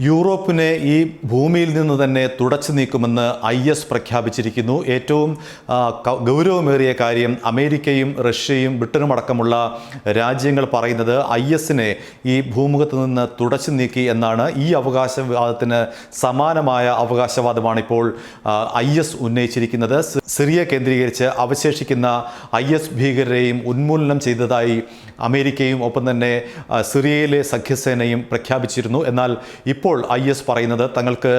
യൂറോപ്പിനെ ഈ ഭൂമിയിൽ നിന്ന് തന്നെ തുടച്ചു നീക്കുമെന്ന് IS പ്രഖ്യാപിച്ചിരിക്കുന്നു. ഏറ്റവും ഗൗരവമേറിയ കാര്യം അമേരിക്കയും റഷ്യയും ബ്രിട്ടനും അടക്കമുള്ള രാജ്യങ്ങൾ പറയുന്നത് ISനെ ഈ ഭൂമുഖത്ത് നിന്ന് തുടച്ചു നീക്കി എന്നാണ്. ഈ അവകാശവാദത്തിന് സമാനമായ അവകാശവാദമാണ് ഇപ്പോൾ IS ഉന്നയിച്ചിരിക്കുന്നത്. സിറിയ കേന്ദ്രീകരിച്ച് അവശേഷിക്കുന്ന IS ഭീകരരെയും ഉന്മൂലനം ചെയ്തതായി അമേരിക്കയും ഒപ്പം തന്നെ സിറിയയിലെ സഖ്യസേനയും പ്രഖ്യാപിച്ചിരുന്നു. എന്നാൽ ഇപ്പോൾ IS പറയുന്നത് തങ്ങൾക്ക്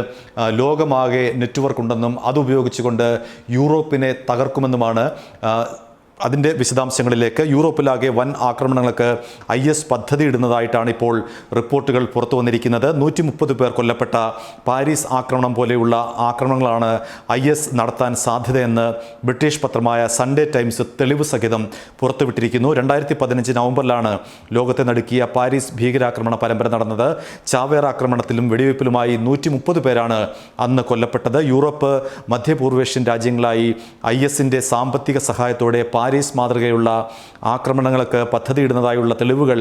ലോകമാകെ നെറ്റ്വർക്ക് ഉണ്ടെന്നും അതുപയോഗിച്ചുകൊണ്ട് യൂറോപ്പിനെ തകർക്കുമെന്നുമാണ്. അതിൻ്റെ വിശദാംശങ്ങളിലേക്ക്. യൂറോപ്പിലാകെ വൻ ആക്രമണങ്ങൾക്ക് IS പദ്ധതിയിടുന്നതായിട്ടാണ് ഇപ്പോൾ റിപ്പോർട്ടുകൾ പുറത്തു വന്നിരിക്കുന്നത്. 130 പേർ കൊല്ലപ്പെട്ട പാരീസ് ആക്രമണം പോലെയുള്ള ആക്രമണങ്ങളാണ് IS നടത്താൻ സാധ്യതയെന്ന് ബ്രിട്ടീഷ് പത്രമായ സൺഡേ ടൈംസ് തെളിവ് സഹിതം പുറത്തുവിട്ടിരിക്കുന്നു. 2015 നവംബറിലാണ് ലോകത്തെ നടുക്കിയ പാരീസ് ഭീകരാക്രമണ പരമ്പര നടന്നത്. ചാവേർ ആക്രമണത്തിലും വെടിവയ്പ്പിലുമായി 130 പേരാണ് അന്ന് കൊല്ലപ്പെട്ടത്. യൂറോപ്പ്, മധ്യപൂർവേഷ്യൻ രാജ്യങ്ങളായി ISന്റെ സാമ്പത്തിക സഹായത്തോടെ പാരീസ് മാതൃകയുള്ള ആക്രമണങ്ങൾക്ക് പദ്ധതിയിടുന്നതായുള്ള തെളിവുകൾ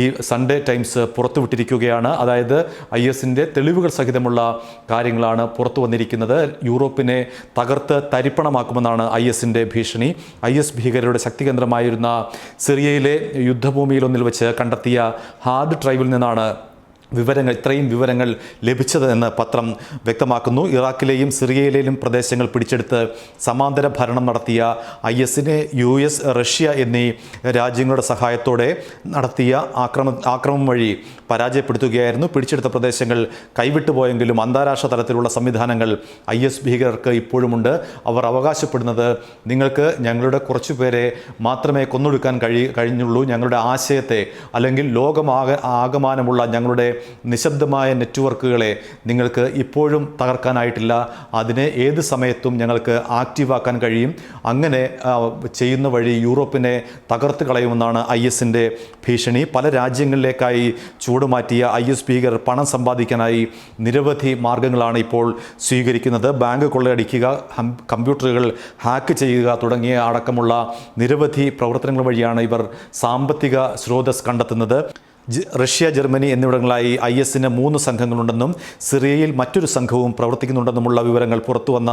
ഈ സൺഡേ ടൈംസ് പുറത്തുവിട്ടിരിക്കുകയാണ്. അതായത് ISന്റെ തെളിവുകൾ സഹിതമുള്ള കാര്യങ്ങളാണ് പുറത്തു വന്നിരിക്കുന്നത്. യൂറോപ്പിനെ തകർത്ത് തരിപ്പണമാക്കുമെന്നാണ് ISന്റെ ഭീഷണി. IS ഭീകരരുടെ ശക്തികേന്ദ്രമായിരുന്ന സിറിയയിലെ യുദ്ധഭൂമിയിലൊന്നിൽ വെച്ച് കണ്ടെത്തിയ ഹാർഡ് ഡ്രൈവിൽ നിന്നാണ് ഇത്രയും വിവരങ്ങൾ ലഭിച്ചതെന്ന് പത്രം വ്യക്തമാക്കുന്നു. ഇറാഖിലെയും സിറിയയിലെയും പ്രദേശങ്ങൾ പിടിച്ചെടുത്ത് സമാന്തര ഭരണം നടത്തിയ ISനെ US, റഷ്യ എന്നീ രാജ്യങ്ങളുടെ സഹായത്തോടെ നടത്തിയ ആക്രമണം വഴി പരാജയപ്പെടുത്തുകയായിരുന്നു. പിടിച്ചെടുത്ത പ്രദേശങ്ങൾ കൈവിട്ടു പോയെങ്കിലും അന്താരാഷ്ട്ര തലത്തിലുള്ള സംവിധാനങ്ങൾ IS ഭീകരർക്ക് ഇപ്പോഴുമുണ്ട്. അവർ അവകാശപ്പെടുന്നത് നിങ്ങൾക്ക് ഞങ്ങളുടെ കുറച്ചു പേരെ മാത്രമേ കൊന്നൊടുക്കാൻ കഴിഞ്ഞുള്ളൂ, ഞങ്ങളുടെ ആശയത്തെ അല്ലെങ്കിൽ ആകമാനമുള്ള ഞങ്ങളുടെ നിശബ്ദമായ നെറ്റ്വർക്കുകളെ നിങ്ങൾക്ക് ഇപ്പോഴും തകർക്കാനായിട്ടില്ല, അതിനെ ഏത് സമയത്തും ഞങ്ങൾക്ക് ആക്റ്റീവാക്കാൻ കഴിയും. അങ്ങനെ ചെയ്യുന്ന വഴി യൂറോപ്പിനെ തകർത്ത് കളയുമെന്നാണ് ISന്റെ ഭീഷണി. പല രാജ്യങ്ങളിലേക്കായി ചൂടുമാറ്റിയ IS ഭീകരർ പണം സമ്പാദിക്കാനായി നിരവധി മാർഗങ്ങളാണ് ഇപ്പോൾ സ്വീകരിക്കുന്നത്. ബാങ്ക് കൊള്ളയടിക്കുക, കമ്പ്യൂട്ടറുകൾ ഹാക്ക് ചെയ്യുക തുടങ്ങിയ അടക്കമുള്ള നിരവധി പ്രവർത്തനങ്ങൾ വഴിയാണ് ഇവർ സാമ്പത്തിക സ്രോതസ് കണ്ടെത്തുന്നത്. റഷ്യ, ജർമ്മനി എന്നിവിടങ്ങളിലായി ISന് 3 സംഘങ്ങളുണ്ടെന്നും സിറിയയിൽ മറ്റൊരു സംഘവും പ്രവർത്തിക്കുന്നുണ്ടെന്നുമുള്ള വിവരങ്ങൾ പുറത്തുവന്ന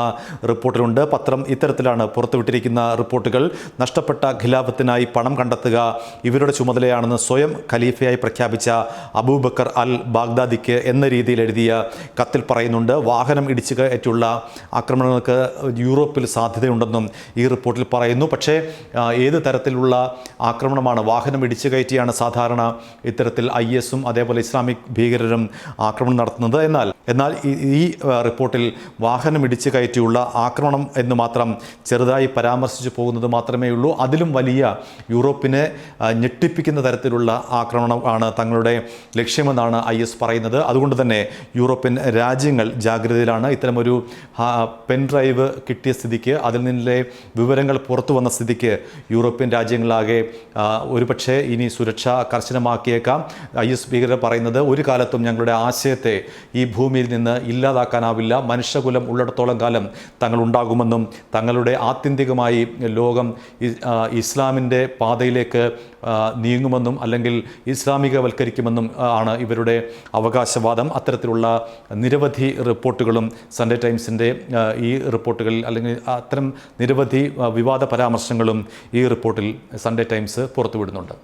റിപ്പോർട്ടിലുണ്ട്. പത്രം ഇത്തരത്തിലാണ് പുറത്തുവിട്ടിരിക്കുന്ന റിപ്പോർട്ടുകൾ. നഷ്ടപ്പെട്ട ഖിലാഫത്തിനായി പണം കണ്ടെത്തുക ഇവരുടെ ചുമതലയാണെന്ന് സ്വയം ഖലീഫയായി പ്രഖ്യാപിച്ച അബൂബക്കർ അൽ ബാഗ്ദാദിക്ക് എന്ന രീതിയിൽ എഴുതിയ കത്തിൽ പറയുന്നുണ്ട്. വാഹനം ഇടിച്ചു കയറ്റുള്ള ആക്രമണങ്ങൾക്ക് യൂറോപ്പിൽ സാധ്യതയുണ്ടെന്നും ഈ റിപ്പോർട്ടിൽ പറയുന്നു. പക്ഷേ ഏത് തരത്തിലുള്ള ആക്രമണമാണ്? വാഹനം ഇടിച്ചു കയറ്റിയാണ് സാധാരണ ഇത്തരത്തിൽ ISും അതേപോലെ ഇസ്ലാമിക് ഭീകരരും ആക്രമണം നടത്തുന്നത്. എന്നാൽ ഈ റിപ്പോർട്ടിൽ വാഹനം ഇടിച്ചു കയറ്റിയുള്ള ആക്രമണം എന്ന് മാത്രം ചെറുതായി പരാമർശിച്ചു പോകുന്നത് മാത്രമേ ഉള്ളൂ. അതിലും വലിയ യൂറോപ്പിനെ ഞെട്ടിപ്പിക്കുന്ന തരത്തിലുള്ള ആക്രമണമാണ് തങ്ങളുടെ ലക്ഷ്യമെന്നാണ് IS പറയുന്നത്. അതുകൊണ്ട് തന്നെ യൂറോപ്യൻ രാജ്യങ്ങൾ ജാഗ്രതയിലാണ്. ഇത്തരമൊരു പെൻഡ്രൈവ് കിട്ടിയ സ്ഥിതിക്ക്, അതിൽ നിന്നിലെ വിവരങ്ങൾ പുറത്തു വന്ന സ്ഥിതിക്ക് യൂറോപ്യൻ രാജ്യങ്ങളാകെ ഒരുപക്ഷെ ഇനി സുരക്ഷ കർശനമാക്കിയേക്കാം. IS ഭീകരർ പറയുന്നത് ഒരു കാലത്തും ഞങ്ങളുടെ ആശയത്തെ ഈ ഭൂമിയിൽ നിന്ന് ഇല്ലാതാക്കാനാവില്ല, മനുഷ്യകുലം ഉള്ളിടത്തോളം കാലം തങ്ങൾ ഉണ്ടാകുമെന്നും തങ്ങളുടെ ആത്യന്തികമായി ലോകം ഇസ്ലാമിൻ്റെ പാതയിലേക്ക് നീങ്ങുമെന്നും അല്ലെങ്കിൽ ഇസ്ലാമികവൽക്കരിക്കുമെന്നും ആണ് ഇവരുടെ അവകാശവാദം. അത്തരത്തിലുള്ള നിരവധി റിപ്പോർട്ടുകളും സൺഡേ ടൈംസിൻ്റെ ഈ റിപ്പോർട്ടുകളിൽ അല്ലെങ്കിൽ അത്തരം നിരവധി വിവാദ പരാമർശങ്ങളും ഈ റിപ്പോർട്ടിൽ സൺഡേ ടൈംസ് പുറത്തുവിടുന്നുണ്ട്.